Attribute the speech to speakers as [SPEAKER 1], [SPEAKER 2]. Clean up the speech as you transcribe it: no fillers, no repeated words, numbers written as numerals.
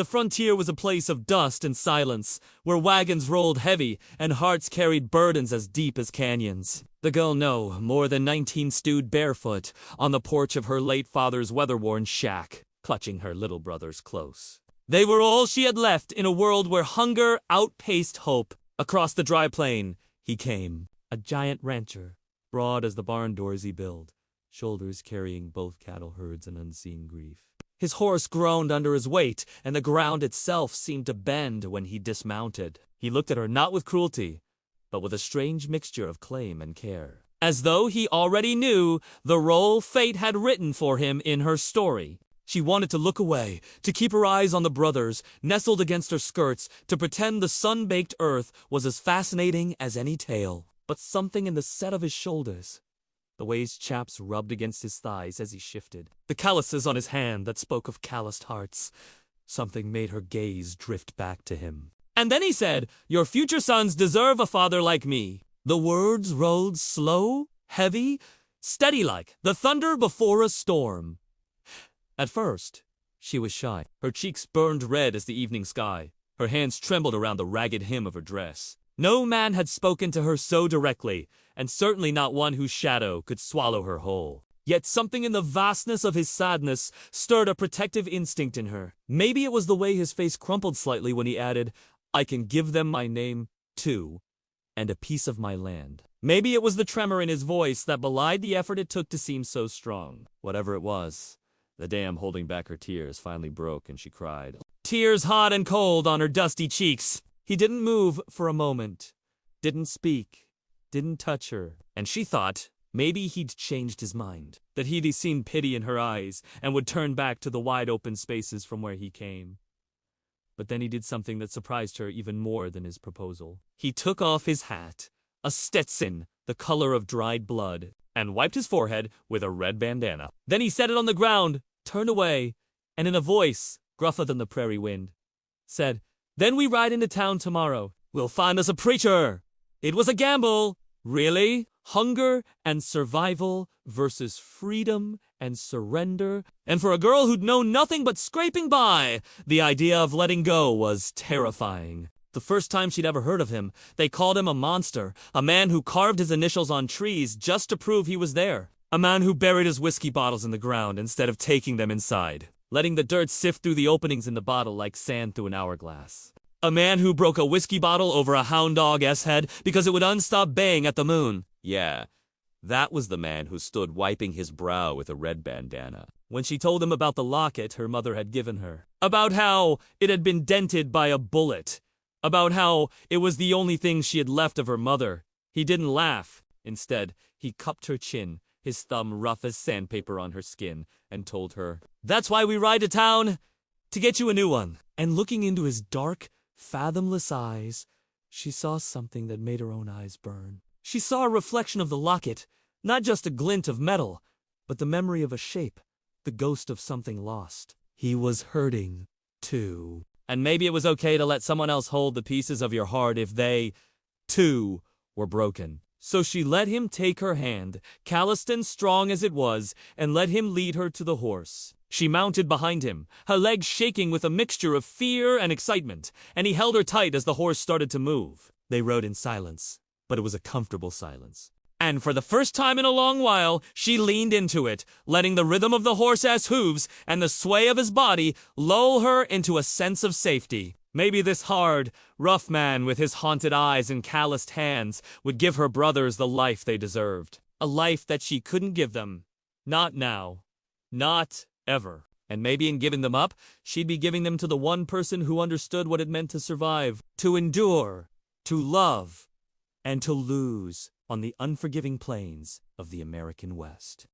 [SPEAKER 1] The frontier was a place of dust and silence, where wagons rolled heavy and hearts carried burdens as deep as canyons. The girl more than 19 stewed barefoot on the porch of her late father's weather-worn shack, clutching her little brothers close. They were all she had left in a world where hunger outpaced hope. Across the dry plain, he came, a giant rancher, broad as the barn doors he built, shoulders carrying both cattle herds and unseen grief. His horse groaned under his weight, and the ground itself seemed to bend when he dismounted. He looked at her not with cruelty, but with a strange mixture of claim and care, as though he already knew the role fate had written for him in her story. She wanted to look away, to keep her eyes on the brothers, nestled against her skirts, to pretend the sun-baked earth was as fascinating as any tale. But something in the set of his shoulders, the way his chaps rubbed against his thighs as he shifted, the calluses on his hand that spoke of calloused hearts, something made her gaze drift back to him. And then he said, "Your future sons deserve a father like me." The words rolled slow, heavy, steady-like the thunder before a storm. At first, she was shy. Her cheeks burned red as the evening sky. Her hands trembled around the ragged hem of her dress. No man had spoken to her so directly, and certainly not one whose shadow could swallow her whole. Yet something in the vastness of his sadness stirred a protective instinct in her. Maybe it was the way his face crumpled slightly when he added, "I can give them my name, too, and a piece of my land." Maybe it was the tremor in his voice that belied the effort it took to seem so strong. Whatever it was, the dam holding back her tears finally broke, and she cried. Tears hot and cold on her dusty cheeks. He didn't move for a moment, didn't speak, didn't touch her, and she thought maybe he'd changed his mind, that he'd seen pity in her eyes and would turn back to the wide-open spaces from where he came. But then he did something that surprised her even more than his proposal. He took off his hat, a Stetson, the color of dried blood, and wiped his forehead with a red bandana. Then he set it on the ground, turned away, and in a voice gruffer than the prairie wind, said, "Then we ride into town tomorrow. We'll find us a preacher." It was a gamble. Really? Hunger and survival versus freedom and surrender. And for a girl who'd known nothing but scraping by, the idea of letting go was terrifying. The first time she'd ever heard of him, they called him a monster, a man who carved his initials on trees just to prove he was there. A man who buried his whiskey bottles in the ground instead of taking them inside, letting the dirt sift through the openings in the bottle like sand through an hourglass. A man who broke a whiskey bottle over a hound dog's head because it would unstop baying at the moon. Yeah, that was the man who stood wiping his brow with a red bandana. When she told him about the locket her mother had given her, about how it had been dented by a bullet, about how it was the only thing she had left of her mother, he didn't laugh. Instead, he cupped her chin, his thumb rough as sandpaper on her skin, and told her, "That's why we ride to town, to get you a new one." And looking into his dark, fathomless eyes, she saw something that made her own eyes burn. She saw a reflection of the locket, not just a glint of metal, but the memory of a shape, the ghost of something lost. He was hurting, too. And maybe it was okay to let someone else hold the pieces of your heart if they, too, were broken. So she let him take her hand, calloused and strong as it was, and let him lead her to the horse. She mounted behind him, her legs shaking with a mixture of fear and excitement, and he held her tight as the horse started to move. They rode in silence, but it was a comfortable silence. And for the first time in a long while, she leaned into it, letting the rhythm of the horse's hooves and the sway of his body lull her into a sense of safety. Maybe this hard, rough man with his haunted eyes and calloused hands would give her brothers the life they deserved. A life that she couldn't give them. Not now. Not ever. And maybe in giving them up, she'd be giving them to the one person who understood what it meant to survive, to endure, to love, and to lose on the unforgiving plains of the American West.